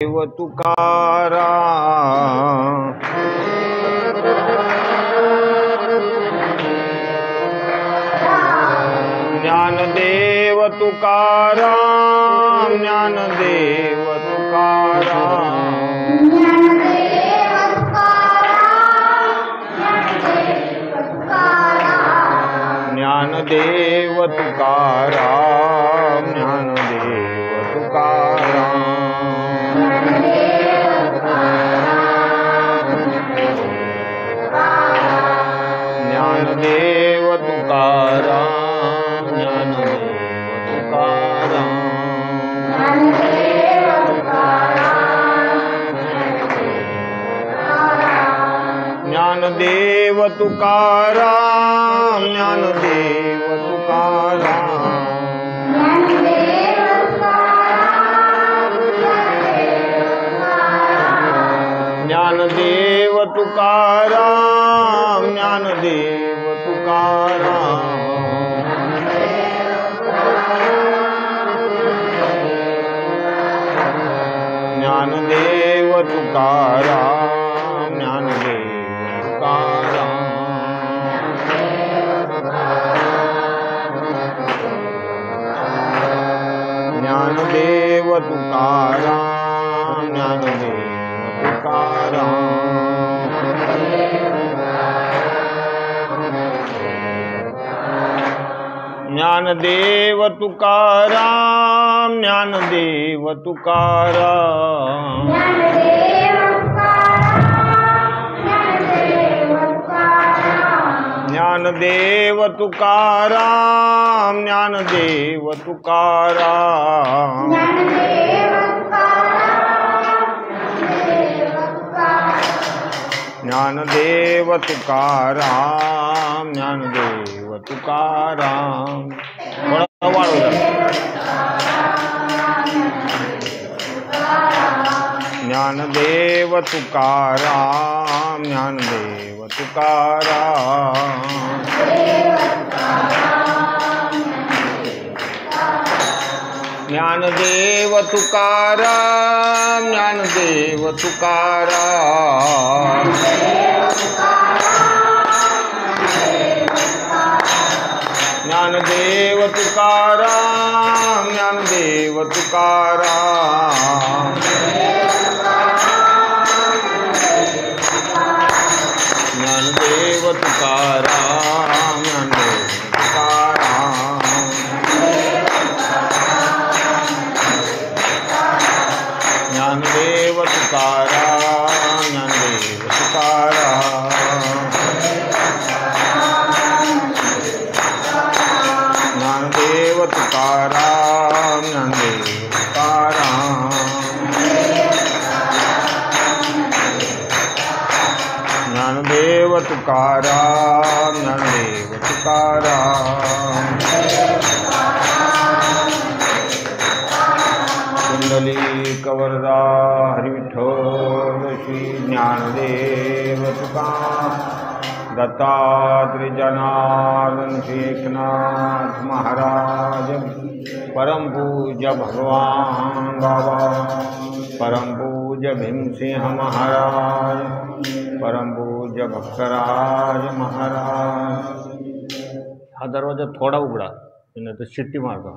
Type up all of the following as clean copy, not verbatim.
देव तुकाराम, ज्ञानदेव तुकाराम, ज्ञानदेव तुकाराम, ज्ञानदेव तुकाराम, ज्ञानदेव तुकाराम, ज्ञानदेव तुकाराम, ज्ञानदेव तुकाराम, ज्ञानदेव तुकाराम, ज्ञानदेव तुकाराम, ज्ञानदेव तुकाराम, ज्ञानदेव तुकाराम, ज्ञानदेव तुकाराम, ज्ञानदेव ज्ञानदेव तुकाराम, ज्ञानदेव तुकाराम, ज्ञानदेव तुकाराम, ज्ञानदेव तुकाराम, ज्ञानदेव तुकाराम, ज्ञानदेव तुकाराम, ज्ञानदेव तुकाराम, ज्ञानदेव तुकाराम, थोड़ा वाढव ज्ञानदेव तुकाराम, ज्ञानदेव तुकाराम, ज्ञानदेव तुकाराम, ज्ञानदेव तुकाराम, ज्ञानदेव तुकाराम, ज्ञानदेव तुकाराम, ज्ञानदेव तुकाराम, ज्ञानदेव तुकाराम, ज्ञानदेव तुकाराम, ज्ञानदेव तुकाराम, ज्ञानदेव तुकाराम, ज्ञानदेव तुकाराम, ज्ञानदेव तुकाराम, कुंडलिक वरदा हरि विठ्ठल श्री ज्ञानदेव तुकाराम, दत्तात्रेय जनार्दन श्री एकनाथ महाराज, परम पूज्य भगवान बाबा, परम पूज्य भीमसिंह महाराज, परम पूज्य भक्तराज महाराज। हा दरवाजा थोडा उघडा, नाही तर शिट्टी मारतो.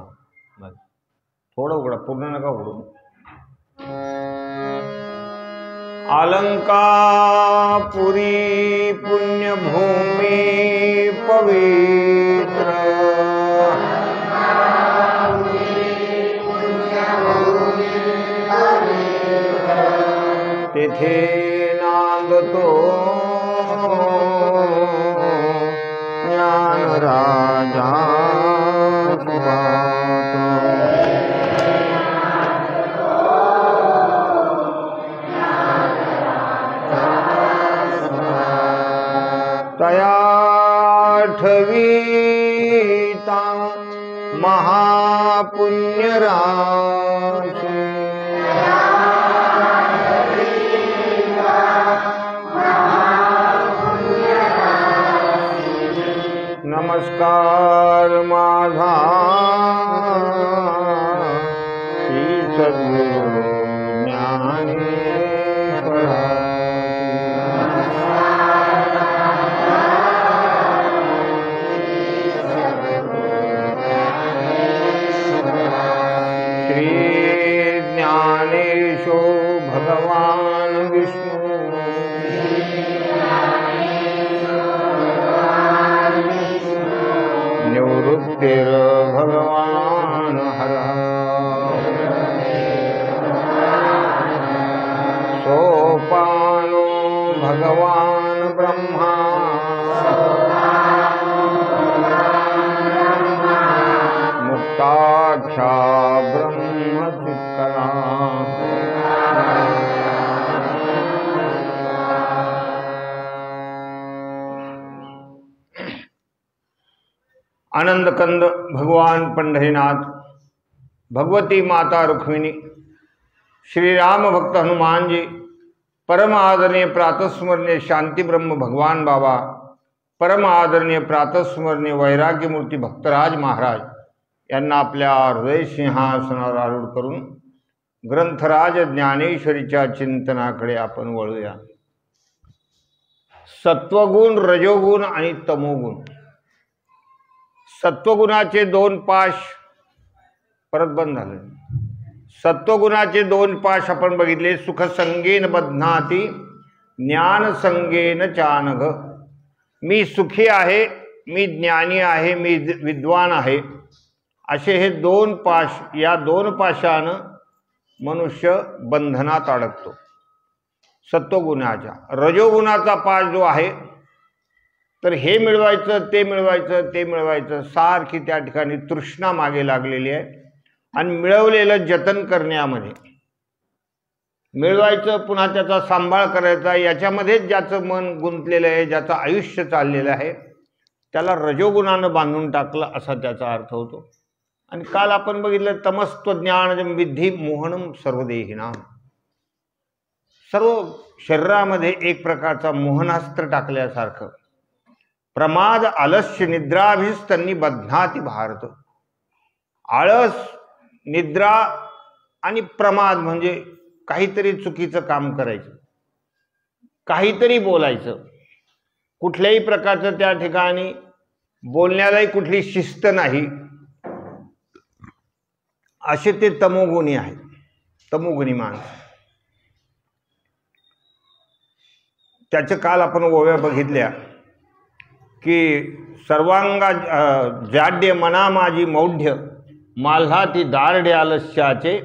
थोडा उघडा, पूर्ण नका उघडू. अलंकापुरी पुण्यभूमी पवित्र, तेथे नांदतो ज्ञान राजा तयाठवीता महापुण्य राशी, नमस्कार माझा श्री सद्गुरु ज्ञान ज्ञानेशो भगवान विष्णु निवृत्तिर्भगवान् हरः सोपानो भगवान् ब्रह्मा मुक्ताख्या ब्रह्मचित्कला आनंदकंद भगवान पंढरीनाथ, भगवती माता रुक्मिणी, श्री राम भक्त हनुमान जी, परम आदरणीय प्रातस्मरणीय शांती ब्रह्म भगवान बाबा, परम आदरणीय प्रातस्मरणीय वैराग्य मूर्ती भक्तराज महाराज यांना आपल्या हृदय सिंहासनावर आरूढ करून ग्रंथराज ज्ञानेश्वरीच्या चिंतनाकडे आपण वळूया. सत्वगुण, रजोगुण आणि तमोगुण. सत्वगुणाचे दोन पाश परत बंद झाले. सत्वगुणाचे दोन पाश आपण बघितले. सुख संगेन बध्नाती ज्ञान संगेन चानघ. मी सुखी आहे, मी ज्ञानी आहे, मी विद्वान आहे, असे हे दोन पाश, या दोन पाशानं मनुष्य बंधनात अडकतो सत्वगुणाच्या. रजोगुणाचा पाश जो आहे, तर हे मिळवायचं, ते मिळवायचं, ते मिळवायचं, सारखी त्या ठिकाणी तृष्णा मागे लागलेली आहे. आणि मिळवलेलं जतन करण्यामध्ये, मिळवायचं पुन्हा त्याचा सांभाळ करायचा, याच्यामध्येच ज्याचं मन गुंतलेलं आहे, ज्याचं आयुष्य चाललेलं आहे, त्याला रजोगुणानं बांधून टाकलं असा त्याचा अर्थ होतो. आणि काल आपण बघितलं तमस्त्व ज्ञान विद्धी मोहनम सर्वदेहिनाम. सर्व शरीरामध्ये एक प्रकारचा मोहनास्त्र टाकल्यासारखं. प्रमाद आलस्य निद्राभिस्तन्नी बध्नाती भारत. आळस, निद्रा आणि प्रमाद म्हणजे काहीतरी चुकीचं काम करायचं, काहीतरी बोलायचं, कुठल्याही प्रकारचं त्या ठिकाणी बोलण्यालाही कुठली शिस्त नाही, असे ते तमोगुणी आहेत, तमोगुणी माणस. त्याचे काल आपण ओव्या बघितल्या की सर्वांगा जाड्य मना माझी मौढ्य माल्हा ती दारडे आलस्याचे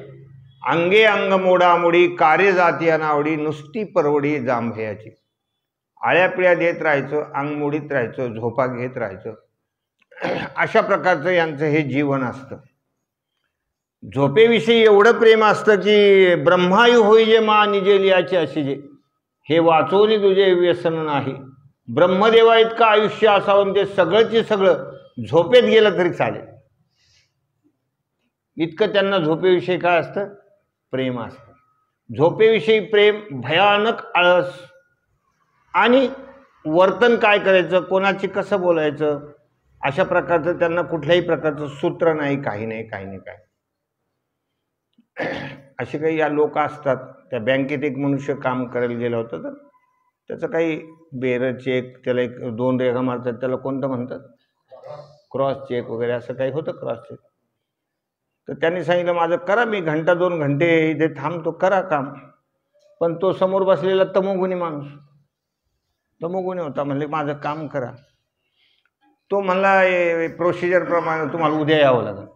अंगे अंग मोडामोडी कार्य जाती अनावडी नुसती परवडी जांभयाची. आळ्या पिळ्या देत राहायचं, अंग मोडीत राहायचं, झोपा घेत राहायचं, अशा प्रकारचं यांचं हे जीवन असतं. झोपेविषयी एवढं प्रेम असतं की ब्रह्मायु होई जे मा निजे लियाचे असे जे, हे वाचवणी तुझे व्यसन नाही. ब्रह्मदेवा इतकं आयुष्य असावं ते सगळंचे सगळं झोपेत गेलं तरी चालेल, इतकं त्यांना झोपेविषयी काय असतं, प्रेम असतं. झोपेविषयी प्रेम, भयानक आळस, आणि वर्तन काय करायचं, कोणाची कसं बोलायचं, अशा प्रकारचं त्यांना कुठल्याही प्रकारचं सूत्र नाही, काही नाही, काही नाही, काय. असे काही या लोक असतात. त्या बँकेत एक मनुष्य काम करायला गेला होता, तर त्याचं काही बेरं चेक, त्याला एक दोन रेखा मारतात, त्याला कोणतं म्हणतात, क्रॉस चेक वगैरे असं काही होतं, क्रॉस चेक. तर त्यांनी सांगितलं माझं करा, मी घंटा 2 घंटे इथे थांबतो, करा काम. पण तो समोर बसलेला तमोगुणी माणूस, तमोगुणी होता. म्हणले माझं काम करा. तो म्हणला प्रोसिजरप्रमाणे तुम्हाला उद्या यावं लागेल,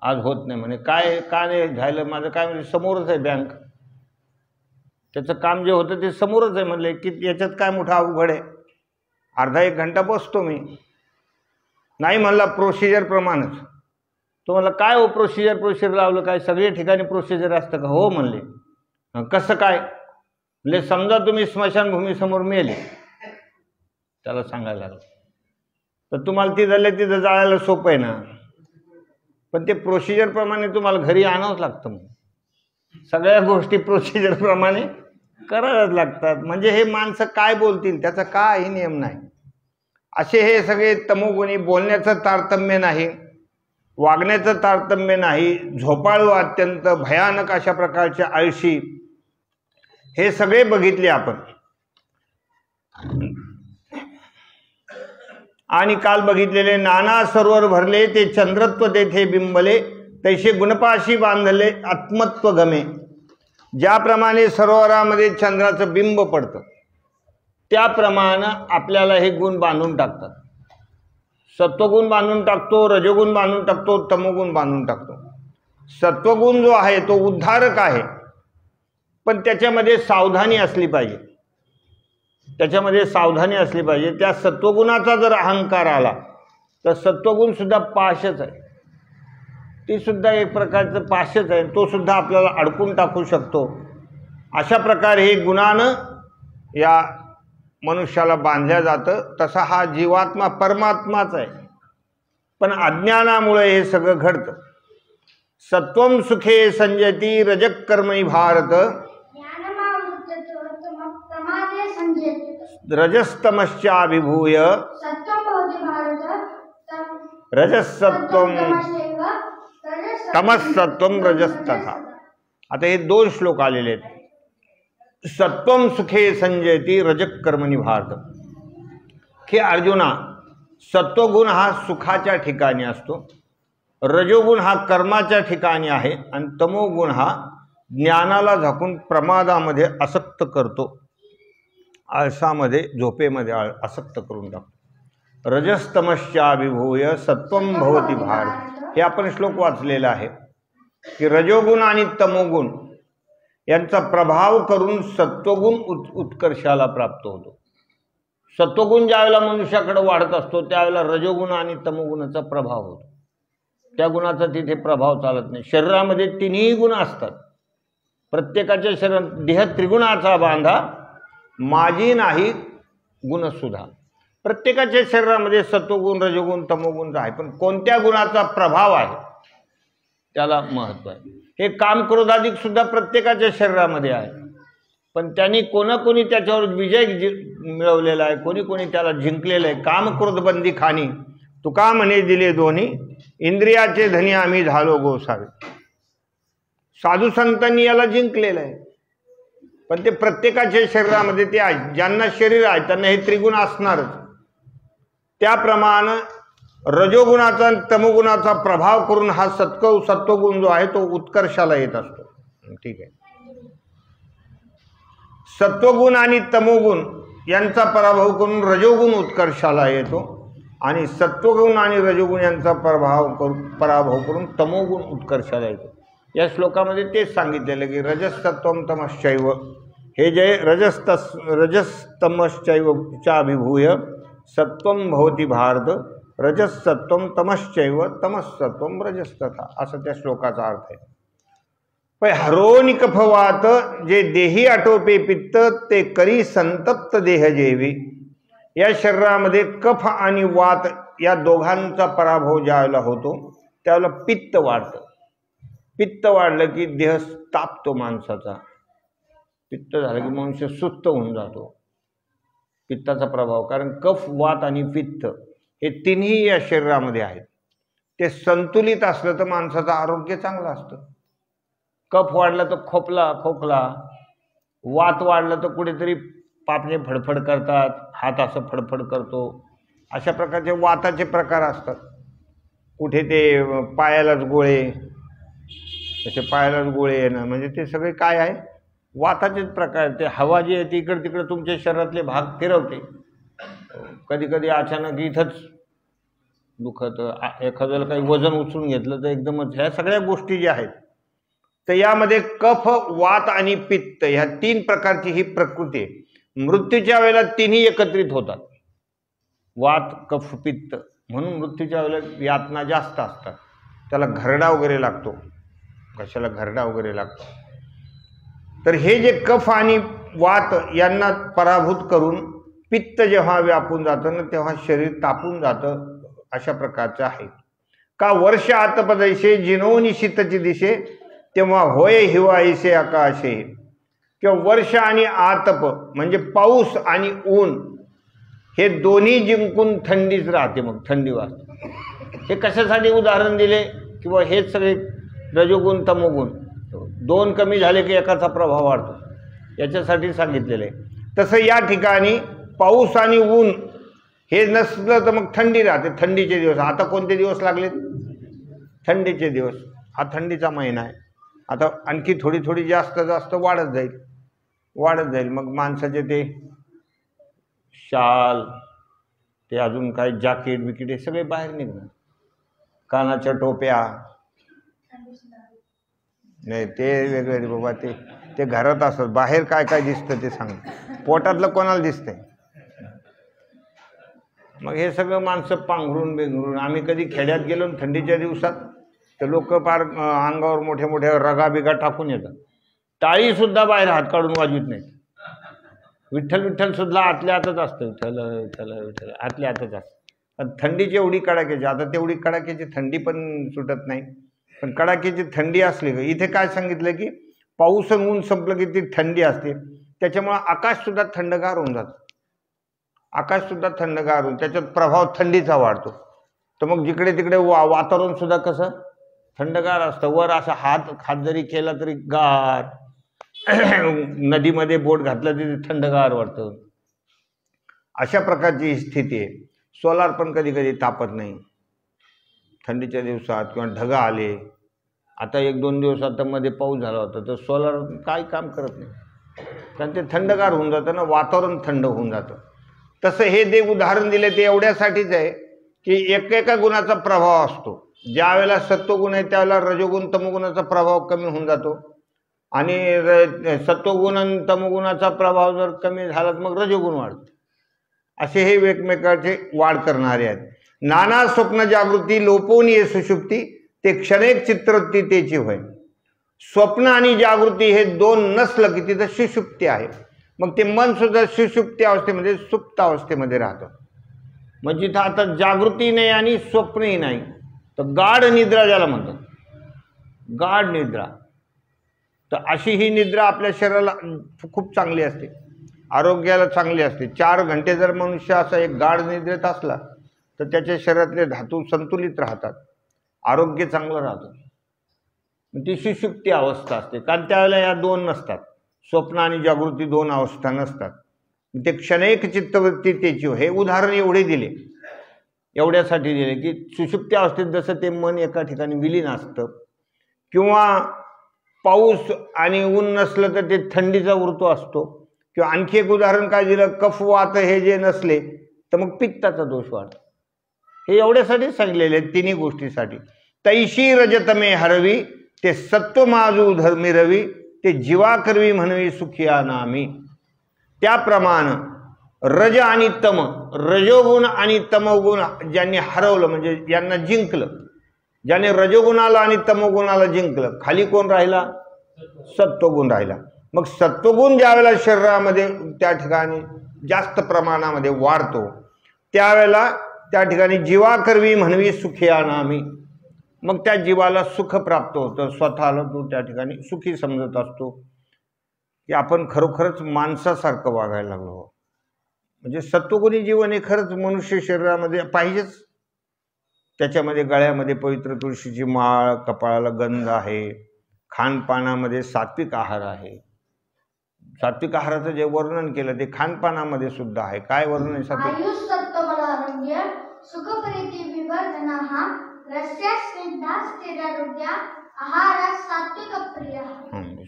आज होत नाही म्हणे. काय का नाही झालं, माझं काय म्हणजे समोरच आहे बँक, त्याचं काम जे होतं ते समोरच आहे. म्हणले की याच्यात काय मोठा अवघड आहे, अर्धा 1 घंटा बसतो मी. नाही म्हणला प्रोसिजरप्रमाणेच. तो म्हणला काय हो प्रोसिजर लावलं काय, सगळे ठिकाणी प्रोसिजर असतं का. हो म्हणले. कसं काय. म्हणजे समजा तुम्ही स्मशानभूमीसमोर मेले, त्याला सांगायला लागलं, तर तुम्हाला तिथं जायला सोपं आहे ना, पण ते प्रोसिजरप्रमाणे तुम्हाला घरी आणावंच लागतं. मग सगळ्या गोष्टी प्रोसिजरप्रमाणे कराव्याच लागतात. म्हणजे हे माणसं काय बोलतील त्याचा काही नियम नाही. असे हे सगळे तमोगुणी. बोलण्याचं तारतम्य नाही, वागण्याचं तारतम्य नाही, झोपाळू, अत्यंत भयानक अशा प्रकारच्या आळशी, हे सगळे बघितले आपण. आणि काल बघितलेले नाना सरोवर भरले ते चंद्रत्व तेथे बिंबले तैसे गुणपाशी बांधले आत्मत्व गमे. ज्याप्रमाणे सरोवरामध्ये चंद्राचं बिंब पडतं त्याप्रमाणे आपल्याला हे गुण बांधून टाकतात. सत्वगुण बांधून टाकतो, रजोगुण बांधून टाकतो, तमोगुण बांधून टाकतो. सत्वगुण जो आहे तो उद्धारक आहे, पण त्याच्यामध्ये सावधानी असली पाहिजे. त्याच्यामध्ये सावधानी असली पाहिजे. त्या सत्वगुणाचा जर अहंकार आला तर सत्वगुण सुद्धा पाशच आहे. ती सुद्धा एक प्रकारचं पाशच आहे. तो सुद्धा आपल्याला अडकून टाकू शकतो. अशा प्रकारे हे गुणानं या मनुष्याला बांधल्या जातं. तसा हा जीवात्मा परमात्माच आहे, पण अज्ञानामुळे हे सगळं घडतं. सत्वम सुखे संजती रजक कर्मणि भारत रजस्तमश्चाभिभूय रजसत्वम तमसत्वम रजस्तथा. आता हे दोन श्लोक आलेले आहेत. सत्वम सुखे संजयती रजक कर्मणि भारत. हे अर्जुना, सत्वगुण हा सुखाच्या ठिकाणी असतो, रजोगुण हा कर्माच्या ठिकाणी आहे, आणि तमोगुण हा ज्ञानाला झाकून प्रमादामध्ये आसक्त करतो, आळसामध्ये झोपेमध्ये आसक्त करून टाकतो. रजस्तमश्चाभिभूय सत्वम भवति भारत. हे आपण श्लोक वाचलेला आहे की रजोगुण आणि तमोगुण यांचा प्रभाव करून सत्वगुण उत्कर्षाला प्राप्त होतो. सत्वगुण ज्यावेळेला मनुष्याकडे वाढत असतो त्यावेळेला रजोगुण आणि तमोगुणाचा प्रभाव होतो. त्या गुणाचा तिथे प्रभाव चालत नाही. शरीरामध्ये तिन्ही गुण असतात. प्रत्येकाच्या शरीरात देह त्रिगुणाचा बांधा माझी नाही गुणसुद्धा. प्रत्येकाच्या शरीरामध्ये सत्वगुण रजोगुण तमोगुण आहे, पण कोणत्या गुणाचा प्रभाव आहे त्याला महत्त्व आहे. हे काम क्रोधाधिक सुद्धा प्रत्येकाच्या शरीरामध्ये आहे, पण त्यांनी कोणी त्याच्यावर विजय मिळवलेला आहे, कोणी त्याला जिंकलेलं आहे. काम क्रोध बंदी खाणी तुका म्हणे दिले दोन्ही, इंद्रियाचे धनी आम्ही झालो गोसावे. साधू संतांनी याला जिंकलेलं आहे, पण ते प्रत्येकाच्या शरीरामध्ये ते आहे. ज्यांना शरीर आहे त्यांना हे त्रिगुण असणारच. त्याप्रमाणे रजोगुणाचा आणि तमोगुणाचा प्रभाव करून हा सत्वगुण जो आहे तो उत्कर्षाला येत असतो. ठीक आहे. सत्वगुण आणि तमोगुण यांचा पराभव करून रजोगुण उत्कर्षाला येतो, आणि सत्वगुण आणि रजोगुण यांचा पराभव करून तमोगुण उत्कर्षाला येतो. या श्लोकामध्ये तेच सांगितलेलं की रजस्तत्वम तमश्चैव. हे जे रजस्तमश्चैव च सत्वम भवति भारत रजसत्वम तमश्चैव तमसत्वम रजस्तथा, असं त्या श्लोकाचा अर्थ आहे. पण हरोनी कफवात जे देही आटोपे पित्त ते करी संतप्त देह जेवी. या शरीरामध्ये कफ आणि वात या दोघांचा पराभव ज्यावेळेला होतो त्यावेळेला पित्त वाढतं. पित्त वाढलं की देह तापतो माणसाचा. पित्त झालं की मनुष्य सुस्त होऊन जातो. पित्ताचा प्रभाव, कारण कफ वात आणि पित्त हे तिन्ही या शरीरामध्ये आहेत. ते संतुलित असलं तर माणसाचं आरोग्य चांगलं असतं. कफ वाढला तर खोकला, वात वाढलं तर कुठेतरी पापणे फडफड करतात, हात असं फडफड करतो. अशा प्रकारचे वाताचे प्रकार असतात. कुठे ते पायालाच गोळे, त्याचे पायालाच गोळे येणं, म्हणजे ते सगळे काय आहे, वाताचेच प्रकार. ते हवा जी आहे ती इकडे तिकडे तुमच्या शरीरातले भाग फिरवते. कधी कधी अचानक इथंच दुखतं, एखाद्याला काही वजन उचलून घेतलं तर एकदमच. ह्या सगळ्या गोष्टी ज्या आहेत तर यामध्ये कफ वात आणि पित्त ह्या तीन प्रकारची ही प्रकृती आहे. मृत्यूच्या वेळेला तिन्ही एकत्रित होतात, वात कफ पित्त. म्हणून मृत्यूच्या वेळेला यातना जास्त असतात. त्याला घरडा वगैरे लागतो, कशाला घरडा वगैरे लागतो. तर हे जे कफ आणि वात यांना पराभूत करून पित्त जेव्हा व्यापून जातं ना तेव्हा शरीर तापून जातं. अशा प्रकारचं आहे. का वर्ष आतपदैसे जिनोनी शीतची दिशे तेव्हा होय हिवाईसे आकाशे. किंवा वर्ष आणि आतप म्हणजे पाऊस आणि ऊन हे दोन्ही जिंकून थंडीच राहते. मग थंडी वाजते. हे कशासाठी उदाहरण दिले किंवा हेच सगळे रजोगुण तमोगुण दोन कमी झाले की एकाचा प्रभाव वाढतो, याच्यासाठी सांगितलेलं आहे. तसं या ठिकाणी पाऊस आणि ऊन हे नसलं तर मग थंडी राहते. थंडीचे दिवस आता कोणते दिवस लागलेत? थंडीचे दिवस. हा थंडीचा महिना आहे. आता आणखी थोडी थोडी जास्त जास्त वाढत जाईल. मग माणसाचे ते शाल, ते अजून काही जॅकेट बिकेट हे सगळे बाहेर निघणार. कानाच्या टोप्या नाही, ते वेगळे रे बाबा. ते घरात असतात. बाहेर काय काय दिसतं ते सांग. पोटातलं कोणाला दिसतंय? मग हे सगळं माणसं पांघरून बेंघरून. आम्ही कधी खेड्यात गेलो थंडीच्या दिवसात तर लोक पार अंगावर मोठ्या मोठ्या रगा बिगा टाकून येतात. टाळीसुद्धा बाहेर हात काढून वाजवीत नाहीत. विठ्ठल विठ्ठल सुद्धा आतल्या आतच असतं. विठ्ठल विठ्ठल विठ्ठल आतल्या आतच असतं. थंडीची एवढी कडाक्याची, आता तेवढी कडाक्याची थंडी पण सुटत नाही. पण कडाक्याची थंडी असली का, इथे काय सांगितलं की पाऊस ऊन संपलं की ती थंडी असते. त्याच्यामुळं आकाशसुद्धा थंडगार होऊन जातं. आकाशसुद्धा थंडगार होऊन त्याच्यात प्रभाव थंडीचा वाढतो. तर मग जिकडे तिकडे वातावरण सुद्धा कसं थंडगार असतं. वर असा हात जरी केला तरी गार. नदीमध्ये बोट घातलं तरी थंडगार वाटतं. अशा प्रकारची ही स्थिती आहे. सोलार पण कधी कधी तापत नाही थंडीच्या दिवसात, किंवा ढग आले. आता 1-2 दिवस आता मध्ये पाऊस झाला होता तर सोलार काही काम करत नाही, कारण ते थंडगार होऊन जातं ना, वातावरण थंड होऊन जातं. तसं हे जे उदाहरण दिले ते एवढ्यासाठीच आहे की एकेका गुणाचा प्रभाव असतो. ज्या वेळेला सत्वगुण आहे त्यावेळेला रजोगुण तमोगुणाचा प्रभाव कमी होऊन जातो. आणि सत्वगुण आणि तमोगुणाचा प्रभाव जर कमी झाला तर मग रजोगुण वाढतो. असे हे एकमेकाचे वाढ करणारे आहेत. नाना स्वप्न जागृती लोपवून ये सुषुप्ती, ते क्षणिक चित्रवृत्ती त्याची होय. स्वप्न आणि जागृती हे दोन नसलं की तिथं सुषुप्ती आहे. मग ते मन सुद्धा सुषुप्ती अवस्थेमध्ये सुप्त अवस्थेमध्ये राहतं. मग जिथं आता जागृती नाही आणि स्वप्नही नाही तर गाढ निद्रा ज्याला म्हणतात, गाढ निद्रा. तर अशी ही निद्रा आपल्या शरीराला खूप चांगली असते, आरोग्याला चांगली असते. 4 घंटे जर मनुष्य असा एक गाढ निद्रेत असला तर त्याच्या शरीरातले धातू संतुलित राहतात, आरोग्य चांगलं राहतं. ती सुषुप्ती अवस्था असते. कारण त्यावेळेला या दोन नसतात, स्वप्न आणि जागृती दोन अवस्था नसतात. ते क्षणिक चित्तवृत्ती त्याची. हे उदाहरण एवढे दिले, एवढ्यासाठी दिले की सुषुप्ती अवस्थेत जसं ते मन एका ठिकाणी विलीन असतं, किंवा पाऊस आणि ऊन नसलं तर ते थंडीचा ऋतू असतो, किंवा आणखी एक उदाहरण काय दिलं, कफ वात हे जे नसले तर मग पित्ताचा दोष वाढतो. हे एवढ्यासाठी सांगलेले आहेत तिन्ही गोष्टीसाठी. तैशी रजतमे हरवी, ते सत्व माजू धर्मी रवी, ते जीवा करवी म्हणवी सुखिया नामी. त्याप्रमाणे रज आणि तम, रजोगुण आणि तमोगुण ज्यांनी हरवलं म्हणजे यांना जिंकलं, ज्याने रजोगुणाला आणि तमोगुणाला जिंकलं, खाली कोण राहिला? सत्वगुण राहिला. मग सत्वगुण ज्यावेळेला शरीरामध्ये त्या ठिकाणी जास्त प्रमाणामध्ये वाढतो त्यावेळेला त्या ठिकाणी जीवा करवी म्हणवी सुखिया नामी. मग त्या जीवाला सुख प्राप्त होतं, स्वतःला तो त्या ठिकाणी सुखी समजत असतो की आपण खरोखरच माणसासारखं वागायला लागलो. म्हणजे सत्वगुणी जीवन हे खरंच मनुष्य शरीरामध्ये पाहिजेच. त्याच्यामध्ये गळ्यामध्ये पवित्र तुळशीची माळ, कपाळाला गंध आहे, खानपानामध्ये सात्विक आहार आहे. सात्विक आहाराचं जे वर्णन केलं ते खानपानामध्ये सुद्धा आहे. काय वर्णन आहे सात्विक?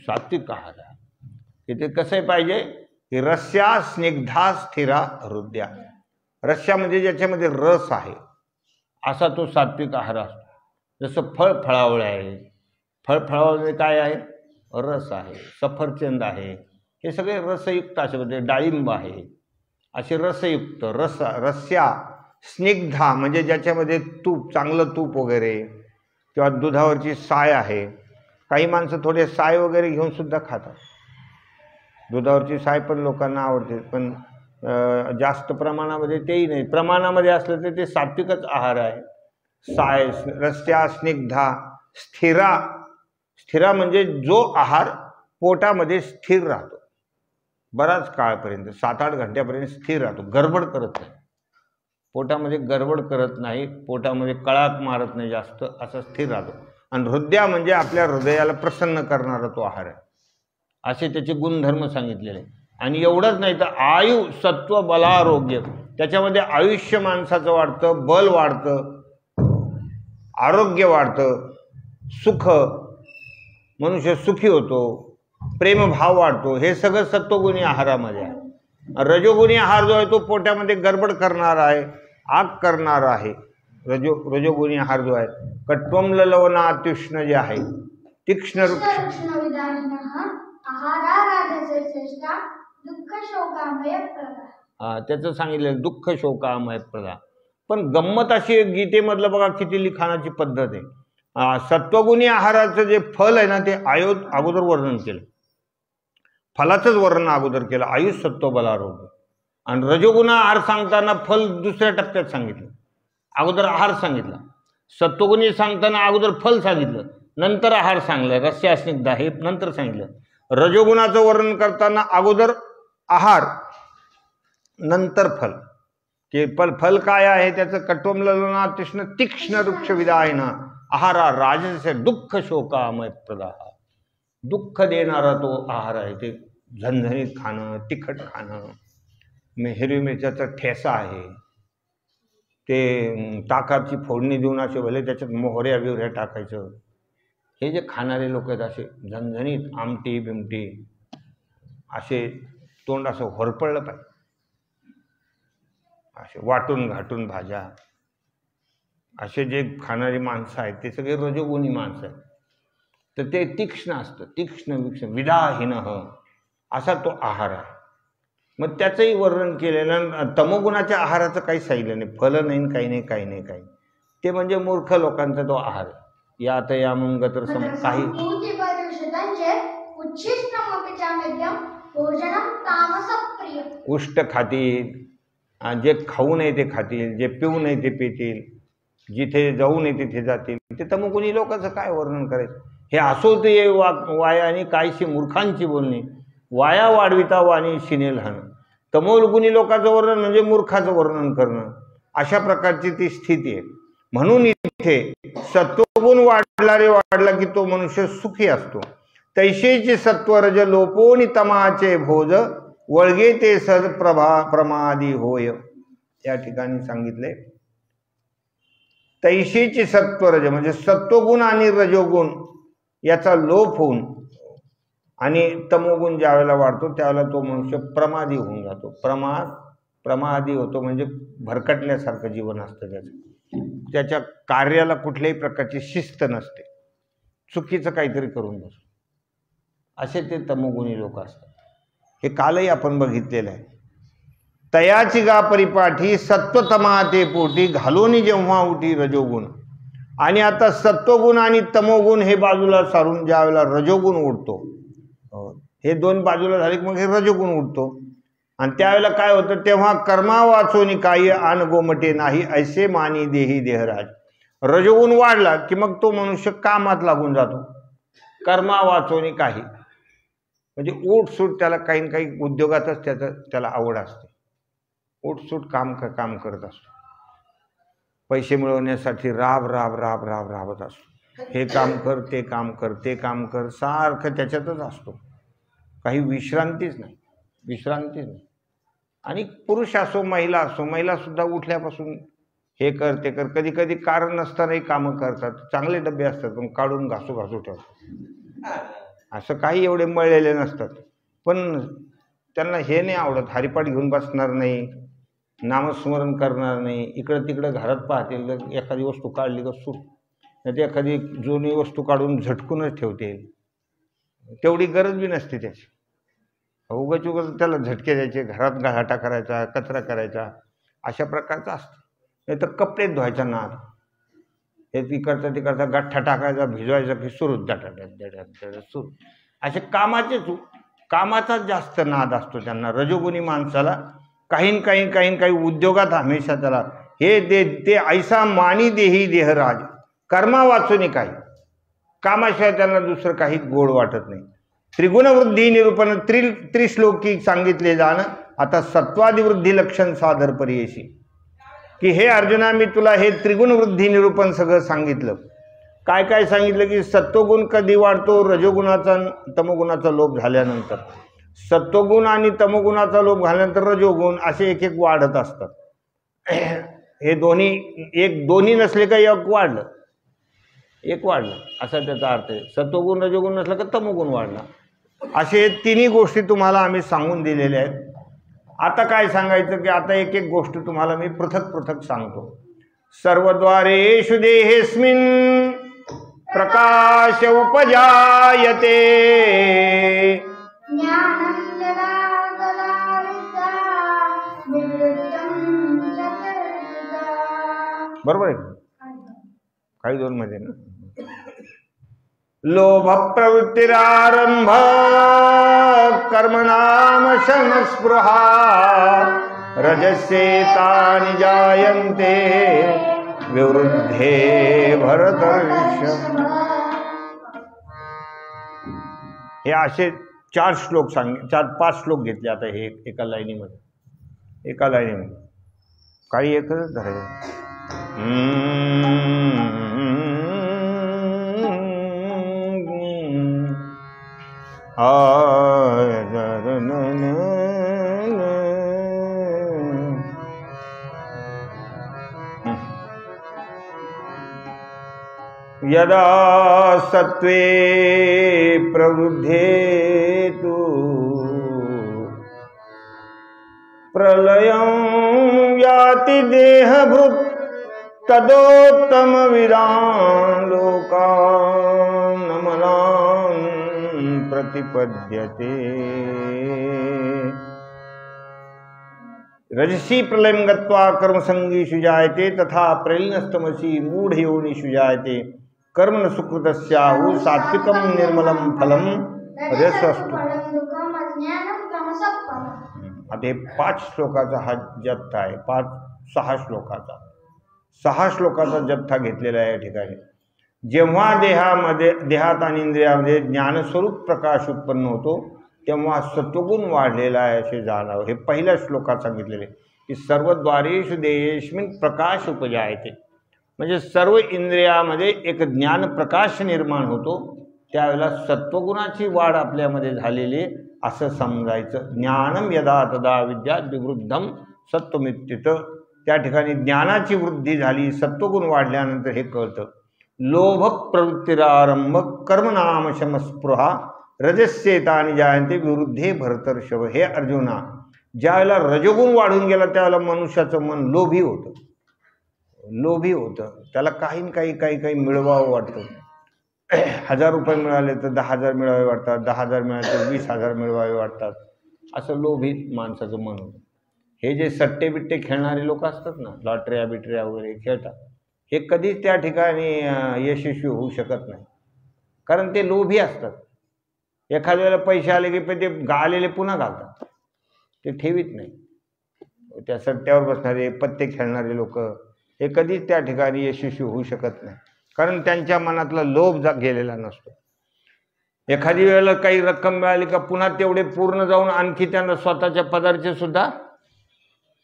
सात्विक आहार. इथे कसं पाहिजे की रस्या स्निग्धा स्थिरा हृदया. रस्या म्हणजे ज्याच्यामध्ये रस आहे असा तो सात्विक आहार असतो. जसं फळफळावळ आहे, फळफळावळमध्ये काय आहे? रस आहे. सफरचंद आहे, हे सगळे रसयुक्त असे होते. डाळिंब आहे, असे रसयुक्त. रस्या स्निग्धा म्हणजे ज्याच्यामध्ये तूप, चांगलं तूप वगैरे, किंवा दुधावरची साय आहे. काही माणसं थोडे साय वगैरे घेऊन सुद्धा खातात. दुधावरची साय पण लोकांना आवडते, पण जास्त प्रमाणामध्ये तेही नाही. प्रमाणामध्ये असलं तर ते सात्विकच आहार आहे. साय, रस्या स्निग्धा स्थिरा. स्थिरा म्हणजे जो आहार पोटामध्ये स्थिर राहतो बराच काळपर्यंत, 7-8 घंट्यापर्यंत स्थिर राहतो, गडबड करत नाही, पोटामध्ये गडबड करत नाही, पोटामध्ये कळाक मारत नाही जास्त, असा स्थिर राहतो. आणि हृदया म्हणजे आपल्या हृदयाला प्रसन्न करणारा तो आहार आहे, असे त्याचे गुणधर्म सांगितलेले. आणि एवढंच नाही तर आयु सत्व बलारोग्य, त्याच्यामध्ये आयुष्य माणसाचं वाढतं, बल वाढतं, आरोग्य वाढतं, सुख मनुष्य सुखी होतो, प्रेमभाव वाढतो, हे सगळं सत्वगुणी आहारामध्ये आहे। रजोगुणी आहार जो आहे तो पोटामध्ये गडबड करणारा आहे, आग करणारा आहे। रजोगुणी आहार जो आहे कट्वम ललवनात्युष्ण जे आहे तीक्ष्ण त्याचं सांगितलं दुःख शोकामय प्रदा। पण गंमत अशी गीतेमधलं बघा किती लिखाणाची पद्धत आहे। सत्वगुणी आहाराचं जे फल आहे ना ते अगोदर वर्णन केलं, फलाचंच वर्णन अगोदर केलं, आयुष सत्व बलारोग्य। आणि रजोगुण आहार सांगताना फल दुसऱ्या टप्प्यात सांगितलं, अगोदर आहार सांगितला। सत्वगुणी सांगताना अगोदर फल सांगितलं, नंतर आहार सांगलं, रस्य स्निग्धा हे नंतर सांगितलं। रजोगुणाचं वर्णन करताना अगोदर आहार नंतर फल, की फल काय आहे त्याचं कट्वम ललवनात्युष्ण तीक्ष्ण वृक्ष विदायन आहारा राजस दुःख शोकामय प्रदा। दुःख देणारा तो आहार आहे, ते झणझणीत खाणं, तिखट खाणं, हिरवी मिरच्याचा ठेसा आहे, ते ताकाची फोडणी देऊन असे भले त्याच्यात मोहऱ्या बिवऱ्या टाकायचं। हे जे खाणारे लोक आहेत असे झणझणीत आमटी बिमटी असे तोंड असं होरपळलं पाहिजे, असे वाटून घाटून भाज्या, असे जे खाणारी माणसं आहेत ते सगळे रजोगुणी माणसं आहेत। तर ते तीक्ष्ण असतं, तीक्ष्ण विक्ष्ण विदाहीन असा तो आहार आहे। मग त्याचंही वर्णन केलेलं। तमोगुणाच्या आहाराचं काही सांगितलं नाही, फलं नाही, काही नाही, काही नाही, काही ते म्हणजे मूर्ख लोकांचा तो आहार आहे। यात यामुंग तर काही उष्ट खातील, जे खाऊ नये ते खातील, जे पिऊ नये ते पितील, जिथे जाऊ नये तिथे जातील, ते तमोगुणी लोकांचं काय वर्णन करायचं। हे असो ते वाया आणि कायशी मूर्खांची बोलणी, वाया वाढविता वाणी शिने लहान। तमोगुणी लोकांचं वर्णन म्हणजे मूर्खाचं वर्णन करणं, अशा प्रकारची ती स्थिती आहे। म्हणून इथे सत्वगुण वाढला की तो मनुष्य सुखी असतो। तैशेचे सत्वरज लोपोनी तमाचे भोज वळगे ते सद प्रमादी होय। या ठिकाणी सांगितले तैशेचे सत्वरज म्हणजे सत्वगुण आणि रजोगुण याचा लोप होऊन आणि तमोगुण ज्यावेळेला वाढतो त्यावेळेला तो मनुष्य प्रमादी होऊन जातो। प्रमादी होतो म्हणजे भरकटल्यासारखं जीवन असतं त्याच्या कार्याला कुठल्याही प्रकारची शिस्त नसते, चुकीचं काहीतरी करून बसतो, असे ते तमोगुणी लोक असतात। हे कालही आपण बघितलेलं आहे। तयाची गा परिपाठी सत्वतमा ते पोटी घालोनी जेव्हा उठी रजोगुण। आणि आता सत्वगुण आणि तमोगुण हे बाजूला सारून ज्यावेळेला रजोगुण उठतो, हे दोन बाजूला झाले की मग हे रजोगुण उठतो। आणि त्यावेळेला काय होतं, तेव्हा कर्मा वाचोनी काही आन गोमटे नाही ऐसे मानी देही देहराज। रजोगुण वाढला की मग तो मनुष्य कामात लागून जातो, कर्मा वाचोनी काही म्हणजे उठसूट, त्याला काही ना काही उद्योगातच त्याला आवड असते, उठसूट काम करत असतो, पैसे मिळवण्यासाठी राबत असतो। हे काम कर, ते काम कर, ते काम कर, सारखं त्याच्यातच असतो, काही विश्रांतीच नाही। आणि पुरुष असो महिला असो, महिला सुद्धा उठल्यापासून हे कर ते कर, कधी कधी कारण नसतानाही कामं करतात, चांगले डबे असतात पण काढून घासू ठेवतात, असं काही एवढे मळलेले नसतात, पण त्यांना हे नाही आवडत, हरिपाठ घेऊन बसणार नाही, नामस्मरण करणार नाही, इकडं तिकडं घरात पाहतील, एखादी वस्तू काढली का सूट, नाही एखादी जुनी वस्तू काढून झटकूनच ठेवते, तेवढी गरज बी नसते त्याची, उगाच त्याला झटके द्यायचे, घरात गहाटा करायचा, कचरा करायचा, अशा प्रकारचं असतं। नाही तर कपडे धुवायचा नाद, हे तिकडचा गठ्ठा टाकायचा, भिजवायचा की सुरू सुरू, असे कामाचा जास्त नाद असतो त्यांना। रजोगुणी माणसाला काही उद्योगात हमेशा त्याला हे ते ऐसा मानी देही देहराज, कर्मा वाचून काही, कामाशिवाय त्यांना दुसरं काही गोड वाटत नाही। त्रिगुणवृद्धी निरूपण त्रिश्लोकी सांगितले जाणं। आता सत्वादिवृद्धी लक्षण सादर परियेशी, की हे अर्जुना मी तुला हे त्रिगुणवृद्धी निरूपण सगळं सांगितलं। काय काय सांगितलं की सत्वगुण कधी वाढतो, रजोगुणाचा तमोगुणाचा लोप झाल्यानंतर, सत्वगुण आणि तमोगुणाचा लोप झाल्यानंतर रजोगुण असे एक एक वाढत असतात। हे दोन्ही नसले का एक वाढलं, एक वाढला असा त्याचा अर्थ आहे. सत्वगुण रजोगुण नसला का तमोगुण वाढला. असे तिन्ही गोष्टी तुम्हाला आम्ही सांगून दिलेल्या आहेत. आता काय सांगायचं की आता एक एक गोष्ट तुम्हाला मी पृथक पृथक सांगतो. सर्वद्वारेषु देहेस्मिन् प्रकाश उपजायते बरोबर आहे काही दोन मध्ये ना. लोभ प्रवृत्तिरारंभ कर्मणाम शमस्पृहा रजस्येतानि जायन्ते विवृद्धे भरतर्षभ. हे असे 4 श्लोक 4-5 श्लोक घेतले. आता हे एका लाईनीमध्ये काही एकच धरायचं. यदा सत्वे प्रवृद्धे तु प्रलयं याति देहभृत् तदोत्तम विदान् लोकान् नमनान् प्रतिपद्यते. रजसी प्रलयं गत्वा कर्मसंगीषु जायते तथा प्रलीनस्तमसि मूढयोनिषु जायते कर्म न सुकृतस्याहु सात्विकं निर्मलं फलं रसस्तु. आता 5 श्लोकाचा हा जत्था आहे. 5-6 श्लोकाचा 6 श्लोकाचा जत्था घेतलेला आहे या ठिकाणी. जेव्हा देहात आणि इंद्रियामध्ये ज्ञानस्वरूप प्रकाश उत्पन्न होतो तेव्हा सत्वगुण वाढलेला आहे असे जाणावं. हे पहिल्या श्लोकात सांगितलेले की सर्वद्वारेषु देहेस्मिन् प्रकाश उपजायते. म्हणजे सर्व इंद्रियामध्ये एक ज्ञान प्रकाश निर्माण होतो. त्यावेळेला सत्वगुणाची वाढ आपल्यामध्ये झालेली असं समजायचं. ज्ञानम यदा तदा विद्या विवृद्धम सत्वमित्युत. त्या ठिकाणी ज्ञानाची वृद्धी झाली, सत्वगुण वाढल्यानंतर हे कळतं. लोभ प्रवृत्तिरारंभ कर्मनाम शमस्पृहा रजस्येतानि जायन्ते विवृद्धे भरतर्षभ. हे अर्जुना, ज्यावेळेला रजोगुण वाढून गेला त्यावेळेला मनुष्याचं मन लोभी होतं. त्याला काही मिळवावं वाटतं. 1000 रुपये मिळाले तर 10,000 मिळवावे वाटतात, 10,000 मिळाले तर 20,000 मिळवावे वाटतात. असं लोभी माणसाचं मन होतं. हे जे सट्टे बिट्टे खेळणारे लोक असतात ना, लॉटऱ्या बिटऱ्या वगैरे खेळतात, हे कधीच त्या ठिकाणी यशस्वी होऊ शकत नाही. कारण ते लोभी असतात. एखाद्या वेळेला पैसे आले की ते आलेले पुन्हा घालतात, ते ठेवीत नाही. त्या सट्ट्यावर बसणारे पत्ते खेळणारे लोक हे कधीच त्या ठिकाणी यशस्वी होऊ शकत नाही. कारण त्यांच्या मनातला लोभ गेलेला नसतो. एखादी वेळेला काही रक्कम मिळाली का पुन्हा तेवढे पूर्ण जाऊन आणखी त्यांना स्वतःच्या पदार्थ सुद्धा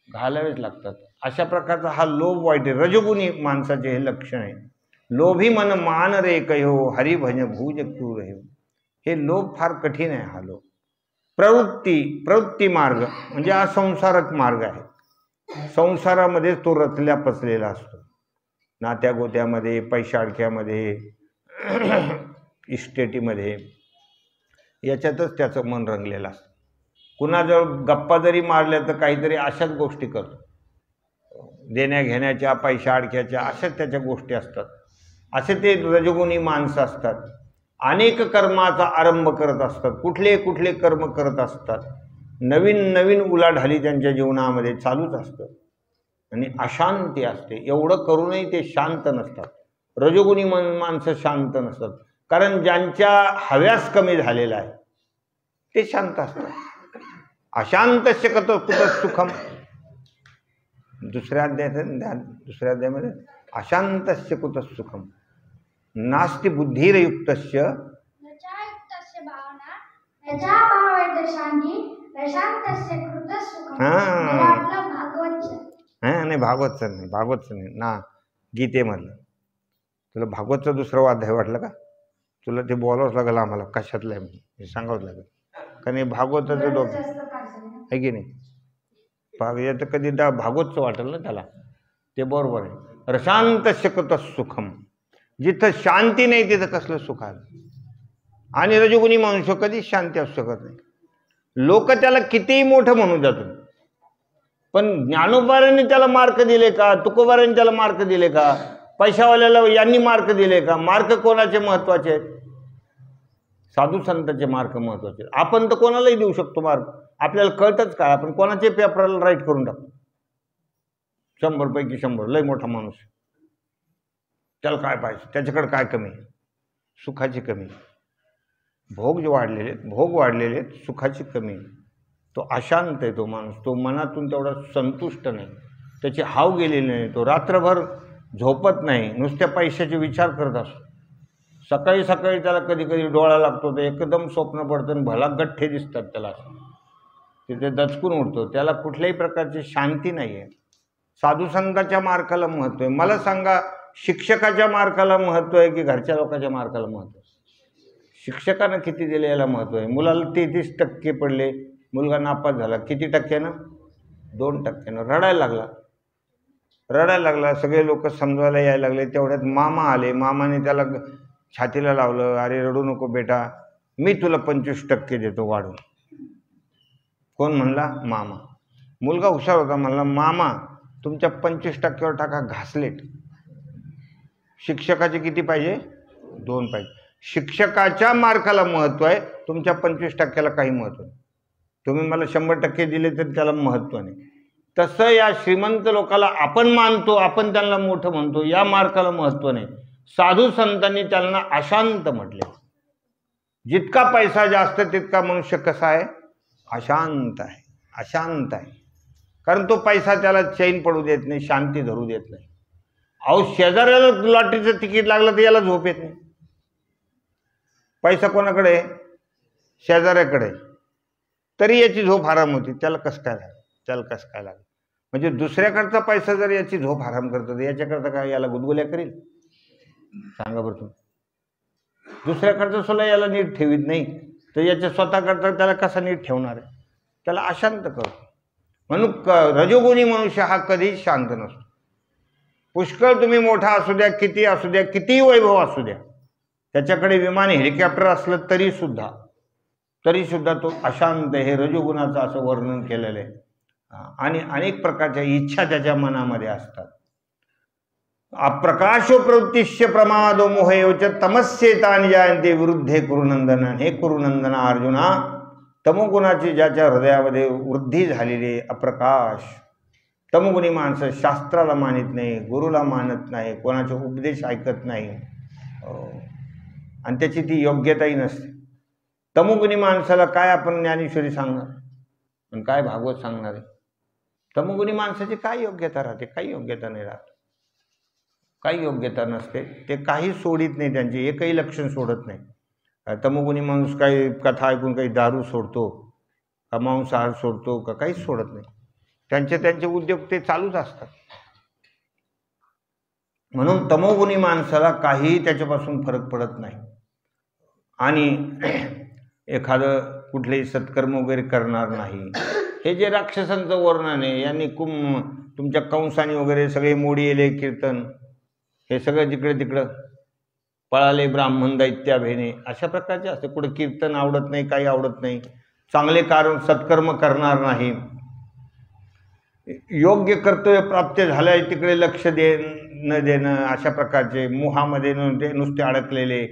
घालावेच लागतात. अशा प्रकारचा हा लोभ वाईट आहे. रजोगुणी माणसाचे हे लक्षण आहे. लोभी मन मान रे कहो हरिभज भूज क्रूर हे. हे लोभ फार कठीण आहे. हा लोभ प्रवृत्ती मार्ग म्हणजे हा संसारक मार्ग आहे. संसारामध्ये तो रचल्या पचलेला असतो. नात्या गोत्यामध्ये, पैशाडक्यामध्ये, इस्टेटीमध्ये, याच्यातच त्याचं मन रंगलेलं असतं. कुणाजवळ गप्पा जरी मारल्या तर काहीतरी अशाच गोष्टी करतो. देण्या घेण्याच्या, पैशा अडक्याच्या अशाच त्याच्या गोष्टी असतात. असे ते रजोगुणी माणसं असतात. अनेक कर्माचा आरंभ करत असतात. कुठले कर्म करत असतात. नवीन उलाढाली त्यांच्या जीवनामध्ये चालूच असतं आणि अशांती असते. एवढं करूनही ते शांत नसतात. रजोगुणी माणसं शांत नसतात. कारण ज्यांच्या हव्यास कमी झालेला आहे ते शांत असतात. अशांतस्य कुतः सुखम. दुसऱ्या अध्यायामध्ये अशांतस्य कुतः सुखम नास्ति बुद्धिरयुक्तस्य नाही भागवतचं नाही ना. गीतेमधलं तुला भागवतचं दुसरं अध्याय वाटलं का? तुला ते बोलावंच लागेल आम्हाला कशातलं आहे हे सांगावंच लागेल. कारण हे भागवताचं डोकं आहे की नाही. याचं कधी भागवतचं वाटेल ना त्याला. ते बरोबर आहे. रशांतस्य कुतः सुखम. जिथं शांती नाही तिथं कसलं सुख आहे. आणि रजोगुणी मनुष्य कधीच शांती असू शकत नाही. लोक त्याला कितीही मोठं म्हणू जातात, पण ज्ञानोबारांनी त्याला मार्क दिले का, तुकोबारांनी त्याला मार्क दिले का, पैशावाल्याला यांनी मार्क दिले का? मार्क कोणाचे महत्वाचे आहेत? साधू संतांचे मार्क महत्वाचे. आपण तर कोणालाही देऊ शकतो मार्क, आपल्याला कळतच काय, आपण कोणाचे पेपरला राईट करून टाकतो. 100 पैकी 100, लय मोठा माणूस, त्याला काय पाहिजे, त्याच्याकडे काय कमी, सुखाची कमी. भोग जे वाढलेले, भोग वाढलेले, सुखाची कमी. तो अशांत आहे तो माणूस, तो मनातून तेवढा संतुष्ट नाही, त्याची हाव गेलेली नाही, तो रात्रभर झोपत नाही, नुसत्या पैशाचे विचार करत असतो. सकाळी सकाळी त्याला कधी कधी डोळा लागतो, तर एकदम स्वप्न पडतं आणि भला गठ्ठे दिसतात त्याला, तिथे दचकून उठतो. त्याला कुठल्याही प्रकारची शांती नाही आहे. साधू संतांच्या मार्काला महत्त्व आहे. मला सांगा, शिक्षकाच्या मार्काला महत्त्व आहे की घरच्या लोकांच्या मार्काला महत्त्व आहे? शिक्षकानं किती दिले याला महत्त्व आहे. मुलाला 33% पडले, मुलगा नापास झाला, किती टक्क्यानं? 2%. रडायला लागला. सगळे लोक समजवायला यायला लागले. तेवढ्यात मामा आले. मामाने त्याला छातीला लावलं, अरे रडू नको बेटा, मी तुला 25% देतो वाढून. कोण म्हणला? मामा. मुलगा हुशार होता, म्हणला मामा तुमच्या 25%वर टाका घासलेट. शिक्षकाचे किती पाहिजे? 2 पाहिजे. शिक्षकाच्या मार्काला महत्त्व आहे, तुमच्या 25%ला काही महत्त्व नाही. तुम्ही मला 100% दिले तर त्याला महत्त्व नाही. तसं या श्रीमंत लोकाला आपण मानतो, आपण त्यांना मोठं म्हणतो, या मार्काला महत्त्व नाही. साधू संतांनी त्यांना अशांत म्हटले. जितका पैसा जास्त तितका मनुष्य कसा आहे? अशांत आहे. अशांत आहे, कारण तो पैसा त्याला चैन पडू देत नाही, शांती धरू देत नाही. अहो, शेजाऱ्याला लॉटरीचं तिकीट लागलं तर याला झोप येत नाही. पैसा कोणाकडे? शेजाऱ्याकडे. तरी याची झोप हराम होती. त्याला कसं काय लागेल? त्याला कसं काय लागेल? म्हणजे दुसऱ्याकडचा पैसा जर याची झोप हराम करतो तर याच्याकरता काय याला गुदगुल्या करील? सांगा बरं तुम्ही. दुसऱ्याकडचं सुद्धा याला नीट ठेवीत नाही तर याच्या स्वतःकडचा त्याला कसा नीट ठेवणार आहे? त्याला अशांत करतो. म्हणून रजोगुणी मनुष्य हा कधीच शांत नसतो. पुष्कळ तुम्ही मोठा असू द्या, किती असू द्या, किती वैभव असू द्या, त्याच्याकडे विमान हेलिकॉप्टर असलं तरी सुद्धा तो अशांत. हे रजोगुणाचं असं वर्णन केलेलं आहे. आणि अनेक प्रकारच्या इच्छा त्याच्या मनामध्ये असतात. अप्रकाशो प्रवृत्तिश्च प्रमादो मोहयोच तमस्येतानि जायन्ते विरुद्धे कुरुनंदन. हे कुरुनंदना अर्जुना, तमोगुणाची ज्याच्या हृदयामध्ये वृद्धी झालेली अप्रकाश, तमोगुणी माणसं शास्त्राला मानित नाही, गुरुला मानत नाही, कोणाचे उपदेश ऐकत नाही, आणि त्याची ती योग्यताही नसते. तमोगुणी माणसाला काय आपण ज्ञानेश्वरी सांगणार आणि काय भागवत सांगणार आहे? तमोगुणी माणसाची काय योग्यता राहते? काही योग्यता नाही राहत, काही योग्यता नसते. ते काही सोडित नाही, त्यांचे एकही लक्षण सोडत नाही. तमोगुणी माणूस काही कथा ऐकून काही दारू सोडतो का, मांसाहार सोडतो का, काहीच सोडत नाही. त्यांचे उद्योग ते चालूच असतात. म्हणून तमोगुणी माणसाला काही त्याच्यापासून फरक पडत नाही. आणि एखादं कुठलेही सत्कर्म वगैरे करणार नाही. हे जे राक्षसांचं वर्णन आहे, यांनी तुमच्या कंसाने वगैरे सगळे मोडी येले कीर्तन, हे सगळं जिकडे तिकडं पळाले ब्राह्मण दैत्या भेने, अशा प्रकारचे असते. कुठं कीर्तन आवडत नाही, काही आवडत नाही, चांगले कारण सत्कर्म करणार नाही, योग्य कर्तव्य प्राप्त झालंय तिकडे लक्ष न देणं, अशा प्रकारचे मोहामध्ये नुसते अडकलेले,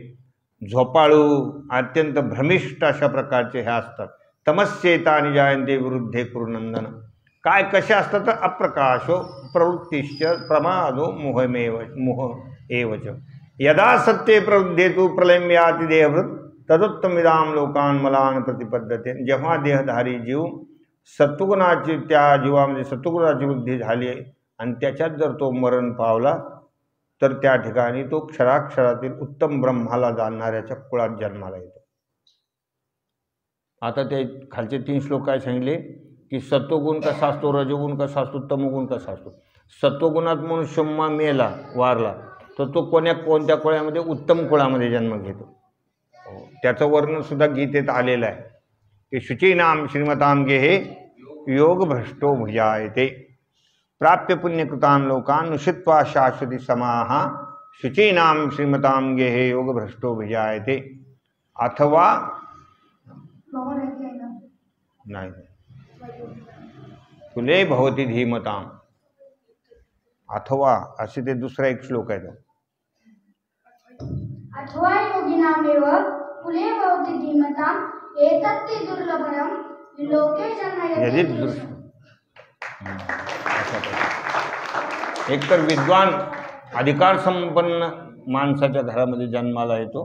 झोपाळू, अत्यंत भ्रमिष्ठ अशा प्रकारचे हे असतात. तमस्येतानि जायन्ते विरुद्धे कुरुनंदन. काय कसे असतात तर अप्रकाशो प्रवृत्तिश्च प्रमादो मोह एवच. यदा सत्ये प्रवृद्धेतु प्रलयं याति देहभृत तदुत्तमिदां लोकान् मलान् प्रतिपद्यते. जेव्हा देहधारी जीव सत्वगुणाची, त्या जीवामध्ये सत्वगुणाची वृद्धी झाली आणि त्याच्यात जर तो मरण पावला तर त्या ठिकाणी तो क्षराक्षरातील उत्तम ब्रह्माला जाणणाऱ्याच्या कुळात जन्माला येतो. आता ते खालचे 3 श्लोक काय सांगितले की सत्वगुण कसा असतो, रजोगुण कसा असतो, तमोगुण कसा असतो. सत्वगुणात मनुष्य मेला, वारला, तर तो कोणत्या कुळामध्ये? उत्तम कुळामध्ये जन्म घेतो. त्याचं वर्णन सुद्धा गीतेत आलेलं आहे की शुचीनाम श्रीमताम गेहे योग भ्रष्टो भुजायते प्राप्य पुण्यकृतान लोकान नुषित्वा शाश्वती समाहा शुचीनाम श्रीमताम गेहे योग भ्रष्टो विजायते अथवा नाही कुले भवती धीमताम अथवा असे ते दुसरा एक श्लोक आहे तो अथवा योगिनामेव कुले भवति धीमताम् एतत्ते दुर्लभम् लोके जन्म यदि एकतर विद्वान अधिकार संपन्न माणसाच्या घरामध्ये जन्माला येतो,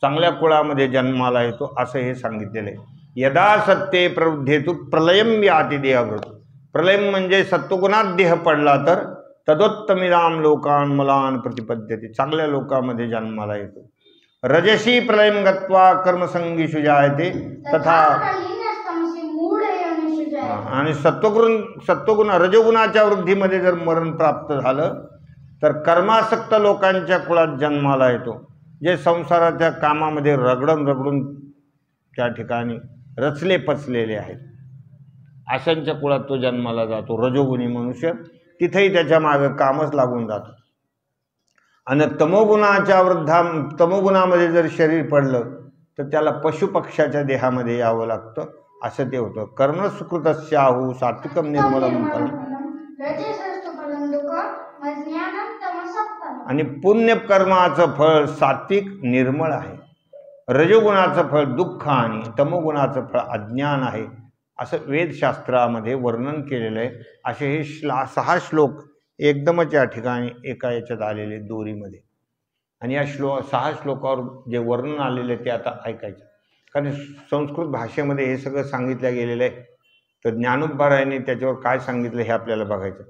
चांगल्या कुळामध्ये जन्माला येतो असं हे सांगितलेलं आहे। यदा सत्ते प्रवृद्धेतु प्रलयम याति देहभृत, प्रलय म्हणजे सत्वगुणात देह पडला तर तदोत्तमिराम लोकान मलान प्रतिपद्यते, चांगल्या लोकांमध्ये जन्माला येतो। रजसी प्रलयम गत्वा कर्मसंगीषु जायते तथा आणि सत्वगुण रजोगुणाच्या वृद्धीमध्ये जर मरण प्राप्त झालं तर कर्मासक्त लोकांच्या कुळात जन्माला येतो, जे संसाराच्या कामामध्ये रगडून त्या ठिकाणी रचले पचलेले आहेत, अशांच्या कुळात तो जन्माला जातो रजोगुणी मनुष्य, तिथेही त्याच्या मागे कामच लागून जातं। आणि तमोगुणामध्ये जर शरीर पडलं तर त्याला पशुपक्षाच्या देहामध्ये यावं लागतं, असं ते होतं। कर्म सुकृतस्याहु सात्विकम निर्मलम फलम, आणि पुण्य कर्माचं फळ सात्विक निर्मळ आहे, रजोगुणाचं फळ दुःख आणि तमोगुणाचं फळ अज्ञान आहे, असं वेदशास्त्रामध्ये वर्णन केलेलं आहे। असे हे 6 श्लोक एकदमच या ठिकाणी एका याच्यात आलेले दोरीमध्ये, आणि या 6 श्लोकावर जे वर्णन आलेले ते आता ऐकायचं, कारण संस्कृत भाषेमध्ये हे सगळं सांगितलं गेलेलं आहे। तर ज्ञानोबरायांनी त्याच्यावर काय सांगितलं हे आपल्याला बघायचं।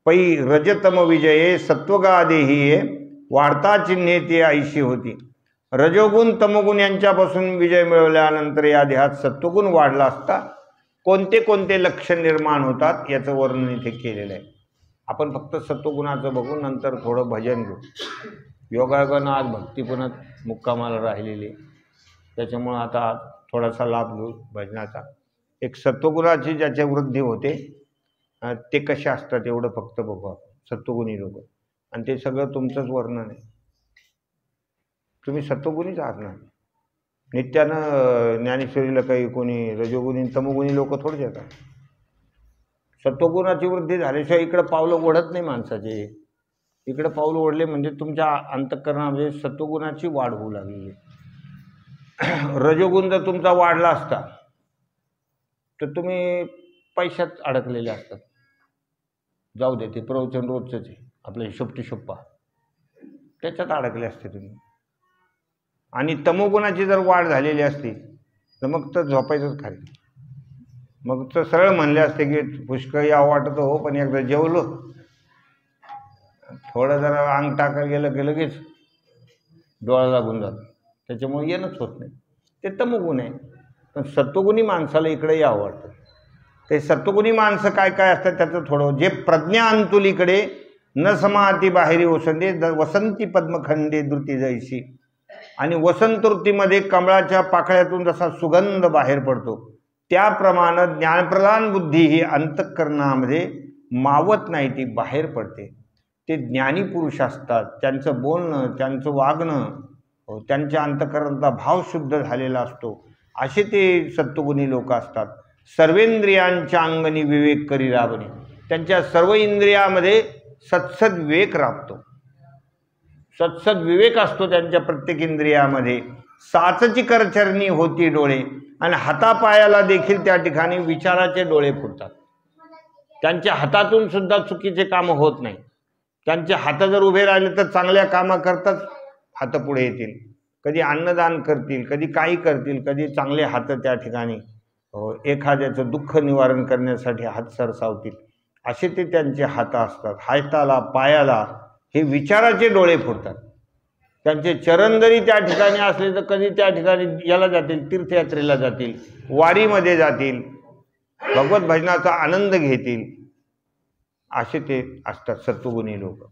पै रजतम विजये सत्वगादेही वाढता चिन्हे ती ऐशी होती, रजोगुण तमोगुण यांच्यापासून विजय मिळवल्यानंतर या देहात सत्वगुण वाढला असता कोणते कोणते लक्षण निर्माण होतात याचं वर्णन इथे केलेलं आहे। आपण फक्त सत्वगुणाचं बघू, नंतर थोडं भजन घेऊ। योगायोगानं आज भक्तीपणात मुक्कामाला राहिलेली, त्याच्यामुळं आता थोडासा लाभ घेऊ भजनाचा। एक सत्वगुणाची ज्याच्या वृद्धी होते ते कसे असतात एवढं फक्त बघू आपण, सत्वगुणी लोक, आणि ते सगळं तुमचंच वर्णन आहे। तुम्ही सत्वगुणीच आहात ना, नित्यानं ज्ञानेश्वरीला काही कोणी रजोगुणी तमोगुणी लोक थोडे येतात। सत्वगुणाची वृद्धी झाल्याशिवाय इकडं पावलं ओढत नाही माणसाचे, इकडं पाऊल ओढले म्हणजे तुमच्या अंतःकरणामध्ये सत्वगुणाची वाढ होऊ लागली। रजोगुण जर तुमचा वाढला असता तर तुम्ही पैशात अडकलेले असतात, जाऊ दे ते प्रवचन रोजचंच आहे आपलं हिशोब त्याच्यात अडकले असते तुम्ही। आणि तमोगुणाची जर वाढ झालेली असती तर मग तर झोपायचंच खाली, मग तर सरळ म्हणले असते की पुष्कळ यावं वाटत हो, पण एकदा जेवलो थोडं जरा अंग टाकायला गेलं की लगेच डोळा लागून जातो, त्याच्यामुळे येणंच होत नाही, ते तमोगुण आहे। पण सत्वगुणी माणसाला इकडे यावं वाटतं। ते सत्वगुणी माणसं काय काय असतात त्याचं थोडं, जे प्रज्ञा अंतुलीकडे न समाती बाहेरी वसंते वसंती पद्मखंडे धृती जैशी, आणि वसंत ऋतूमध्ये कमळाच्या पाकळ्यातून जसा सुगंध बाहेर पडतो त्याप्रमाणे ज्ञानप्रधान बुद्धी ही अंतःकरणामध्ये मावत नाही, ती बाहेर पडते। ते ज्ञानी पुरुष असतात, त्यांचं बोलणं त्यांचं वागणं त्यांच्या अंतःकरणाचा भाव शुद्ध झालेला असतो, असे ते सत्वगुणी लोक असतात। सर्वेंद्रियांच्या अंगणी विवेक करी राबणे, त्यांच्या सर्व इंद्रियामध्ये सत्सद विवेक राबतो, सत्सद विवेक असतो त्यांच्या प्रत्येक इंद्रियामध्ये। साचची करचरणी होती डोळे, आणि हातापायाला देखील त्या ठिकाणी विचाराचे डोळे फुटतात। त्यांच्या हातातून सुद्धा चुकीचे कामं होत नाही, त्यांचे हात जर उभे राहिले तर चांगल्या कामं करताच हात पुढे येतील, कधी अन्नदान करतील, कधी काही करतील, कधी चांगले हात त्या ठिकाणी एखाद्याचं दुःख निवारण करण्यासाठी हात सरसावतील, असे ते त्यांचे हात असतात। हाताला पायाला हे विचाराचे डोळे फुटतात। त्यांचे चरण जरी त्या ठिकाणी असले तर कधी त्या ठिकाणी याला जातील, तीर्थयात्रेला जातील, वारीमध्ये जातील, भगवत भजनाचा आनंद घेतील, असे ते असतात सत्वगुणी लोक।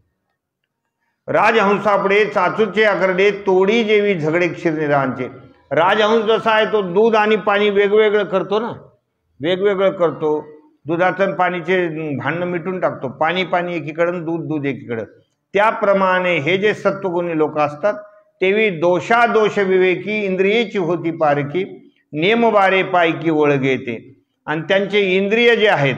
राजहंसापुढे चाचूचे आकर्डे तोडी जेवी झगडे क्षीरनिरांचे, राजहंस जसा आहे तो दूध आणि पाणी वेगवेगळं करतो ना, वेगवेगळं करतो, दुधाचं पाणीचे भांडणं मिटून टाकतो, पाणी एकीकडं दूध एकीकडं, त्याप्रमाणे हे जे सत्वगुणी लोक असतात तेवी दोषादोष विवेकी इंद्रियेची होती पारखी नियम बारे पायकी ओळगेते. आणि त्यांचे इंद्रिय जे आहेत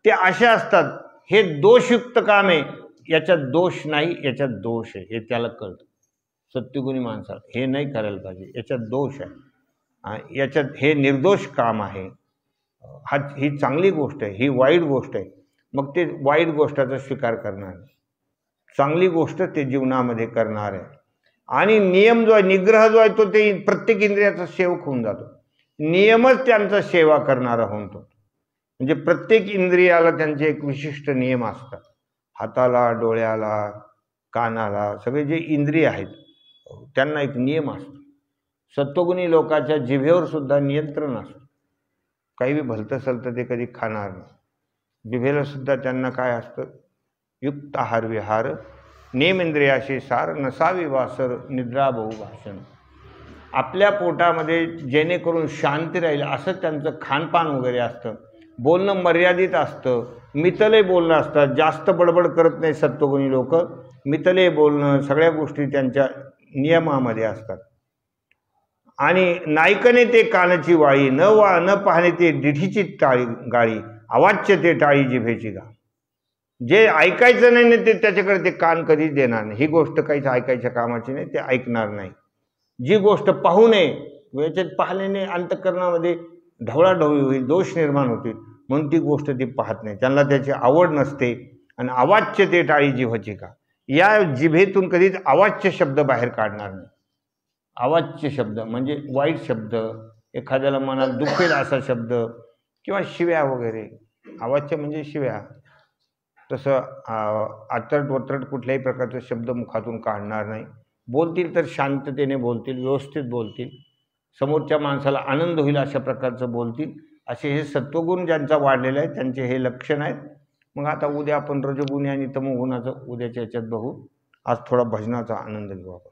ते असे असतात, हे दोषयुक्त काम आहे, याच्यात दोष नाही, याच्यात दोष आहे, हे त्याला कळतं. सत्वगुणी माणसाला हे नाही करायला पाहिजे, याच्यात दोष आहे, याच्यात हे निर्दोष काम आहे, ही चांगली गोष्ट आहे, ही वाईट गोष्ट आहे. मग ते वाईट गोष्टाचा स्वीकार करणार, चांगली गोष्ट ते जीवनामध्ये करणार आहे. आणि नियम जो आहे, निग्रह जो आहे, तो ते प्रत्येक इंद्रियाचा सेवक होऊन जातो. नियमच त्यांचा सेवा करणारा होऊन तो. म्हणजे प्रत्येक इंद्रियाला त्यांचे एक विशिष्ट नियम असतात. हाताला, डोळ्याला, कानाला, सगळे जे इंद्रिय आहेत त्यांना एक नियम असतो. सत्वगुणी लोकांच्या जिभेवर सुद्धा नियंत्रण असतं. काही बी भलतं सलतं ते कधी खाणार नाही. जिभेला सुद्धा त्यांना काय असतं, युक्त आहार विहार, नेमेंद्रियाशी सार, नसावी वासर, निद्रा बहु भाषण. आपल्या पोटामध्ये जेणेकरून शांती राहील असं त्यांचं खानपान वगैरे असतं. बोलणं मर्यादित असतं, मितले बोलणं असतात, जास्त बडबड करत नाही सत्वगुणी लोक. मितले बोलणं, सगळ्या गोष्टी त्यांच्या नियमामध्ये असतात. आणि नायकने ते कानाची वाळी, न पाहणे ते डिठीची टाळी गाळी, अवाच्य ते टाळी जिभेची गा. जे ऐकायचं नाही ना ते त्याच्याकडे ते कान कधीच देणार नाही. ही गोष्ट काहीच ऐकायच्या कामाची नाही, ते ऐकणार नाही. जी गोष्ट पाहू नये, याच्यात पाहिल्याने अंतःकरणामध्ये ढवळाढवळी होईल, दोष निर्माण होतील, म्हणून ती गोष्ट ती पाहत नाही. त्यांना त्याची आवड नसते. आणि अवाच्य ते टाळी जिभेची का, या जिभेतून कधीच अवाच्य शब्द बाहेर काढणार नाही. अवाच्य शब्द म्हणजे वाईट शब्द, एखाद्याला मनाला दुखेल असा शब्द, किंवा शिव्या वगैरे. अवाच्य म्हणजे शिव्या. तसं आतरट वत्रट कुठल्याही प्रकारचा शब्द मुखातून काढणार नाही. बोलतील तर शांततेने बोलतील, व्यवस्थित बोलतील, समोरच्या माणसाला आनंद होईल अशा प्रकारचं बोलतील. असे हे सत्वगुण ज्यांचा वाढलेला आहे त्यांचे हे लक्षण आहेत. मग आता उद्या आपण रजोगुणी आणि तमोगुणाचं उद्याच्या याच्यात बघू. आज थोडा भजनाचा आनंद घेऊ आपण.